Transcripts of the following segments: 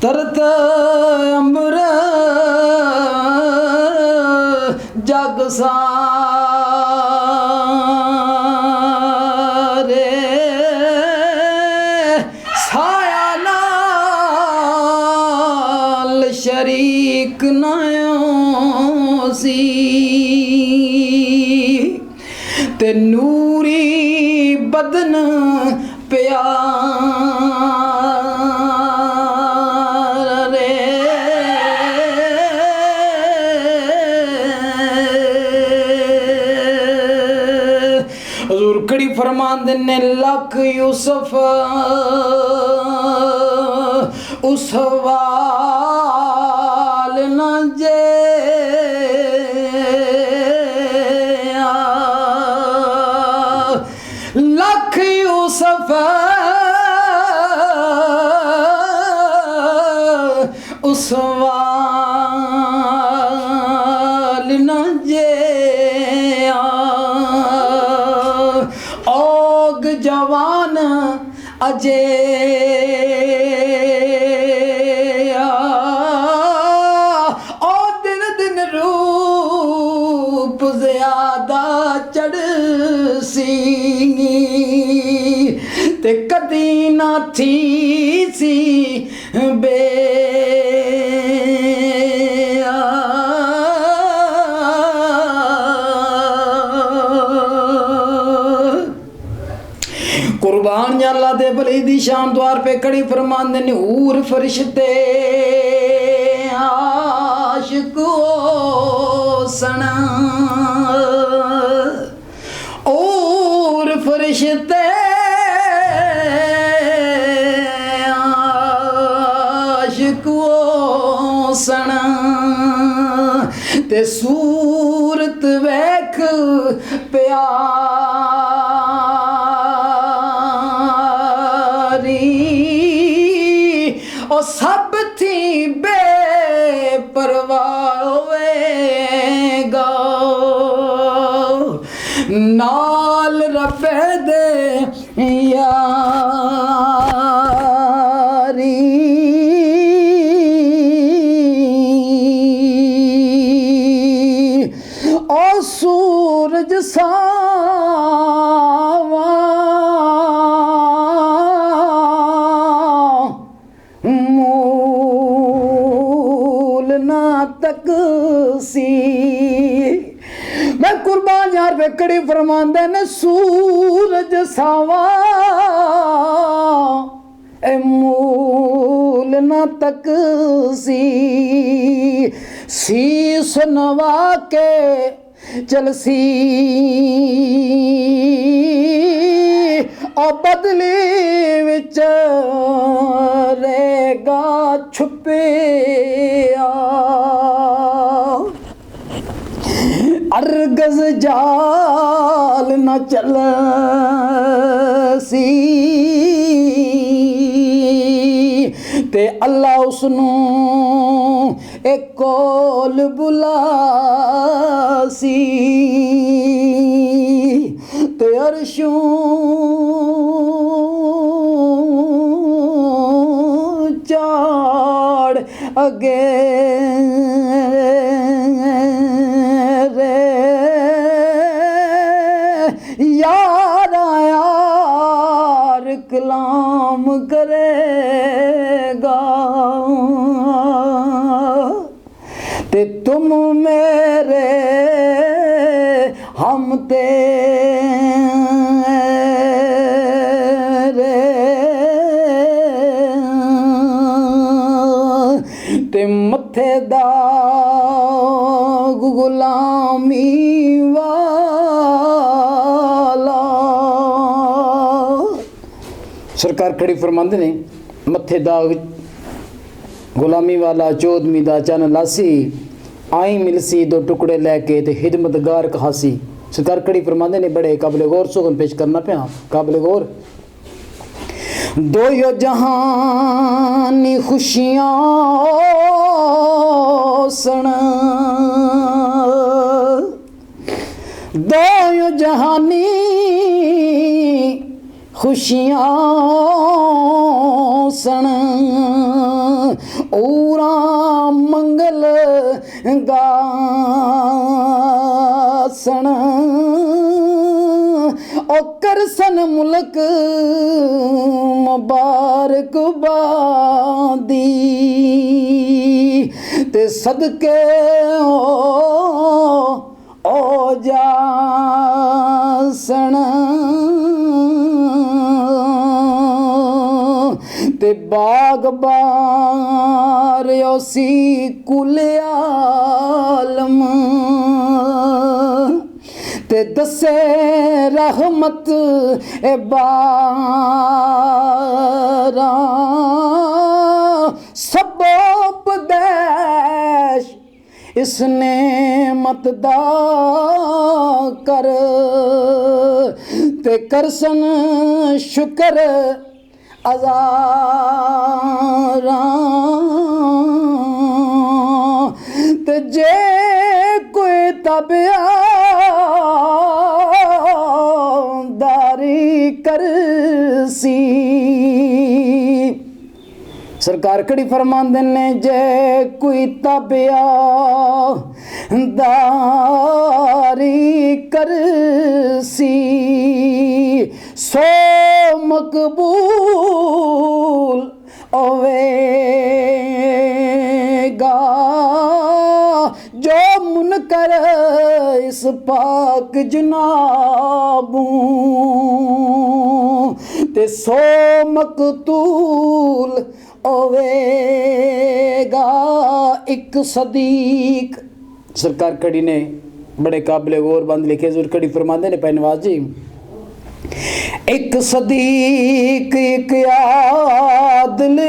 तरत अंबर जग सारे साया नाल शरीक नायो सी ते नूरी बदन प्यार हजूर कड़ी फरमांदे ने लख यूसुफ उस वाल न जे लख यूसुफ उस वाल न जे ओग जवान अजे ओ दिन दिन रूप ज्यादा चढ़ सी ते कदी ना थी सी बे कुर्बान या अल्लाह दे बली दी शान द्वार पे कड़ी फरमांदे ने हूर फरिश्ते आशिक ओ सना और फरिश्ते आशिक ओ सना ते सूरत वेख प्यारी ओ सब थी बेपरवाह होवेगा नाल रबे दे यारी ओ सूरज सावा मूल ना तक सी मैं कुर्बान यार वेकड़ी फरमांदे ने सूरज सावा ए मूल ना तक शीस नवा के चलसी और बदली विच रहेगा छुपे अर्गज जाल न चलसी ते अल्लाह उसनू एक कोल बुलासी ते अरशों चाड़ अगे यार कलाम करेगा ते तुम मेरे हम तेरे ते मथे दाग गुलामी सरकार खड़ी फरमांदे ने मथे दाग गुलामी वाला चौदमी दा चन लासी आई मिलसी दो टुकड़े लैके ते हिदमतगार कहासी सरकार खड़ी फरमांदे ने बड़े काबिल गौर सुगन पेश करना पिया काबिल गौर दो यो जहानी खुशियाँ सन, दो यो जहानी खुशियाँ सन, औरा मंगल गासन, ओ करसन मुल्क मुबारकबादी, ते सदके ओ जासन, ते बाग बार योसी कुले आलम, ते दसे रहमत ए बारा सबब देश इसने मतदा कर, ते करसन शुक्र अज़ारा, ते जे कोई तबियादारी कर सी, सरकार कड़ी फरमांदे ने जे कोई तबियादारी कर सी, सो मकबूल होवेगा, जो मुनकर इस पाक जनाबों, ते सो मकतूल होवेगा एक सदीक। सरकार कड़ी ने बड़े काबिल गौर बंद लिखे जुर कड़ी फरमाते ने पैनवाज जी, एक सदीक एक आदलियोसी,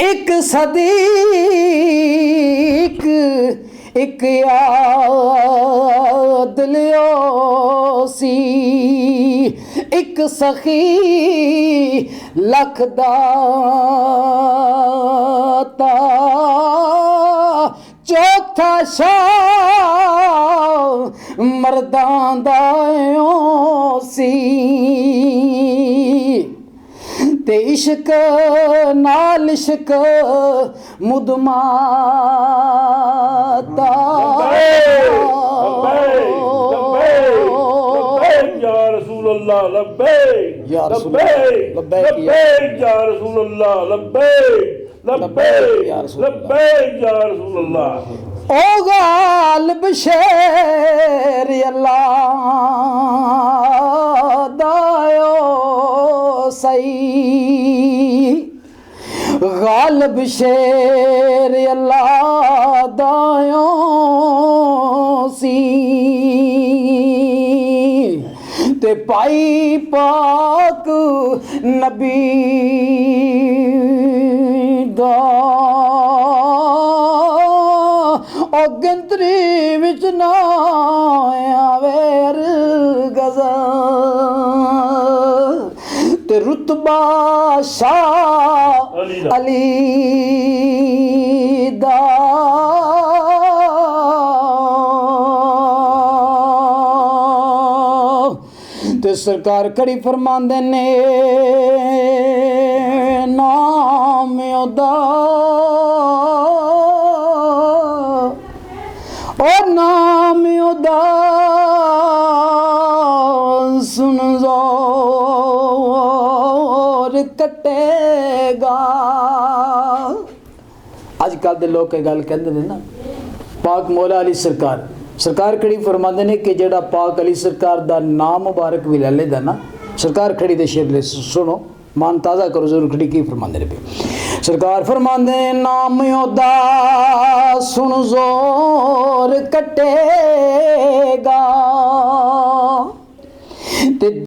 एक सदीक एक आदलियोसी, एक सखी लख दाता, चौथा शाह मर्दां दा सी, ते इश्क नाल इश्क मुदमाता, या रसूल अल्लाह लब्बैक लब्बैक लब्बैक या रसूल अल्लाह लब्बैक लब्बैक लब्बैक या रसूल अल्लाह। ओ गालिब शेर अल्लाह दायो सही, गालिब शेर अल्लाह दायो सी, ते पाई पाक नबी दा ओ गंतरी विच ना आवेर गज़ल, ते रुतबा शाह अली दा ते सरकार कड़ी फरमांदे ने नाम ओदा ओ नाम ओदा सुन जोर कटेगा। अजकल दे लोग ये गल कहंदे ने ना पाक मौला अली सरकार, सरकार खड़ी फरमाते ने कि जेड़ा पाक अली सरकार दा नाम मुबारक भी ले लेदा ना, सरकार खड़ी दे शेर ले सुनो, मान ताज़ा करो जरूर खड़ी की फरमाते ने पे। सरकार फरमाते नाम ओदा सुन जोर कटेगा, ते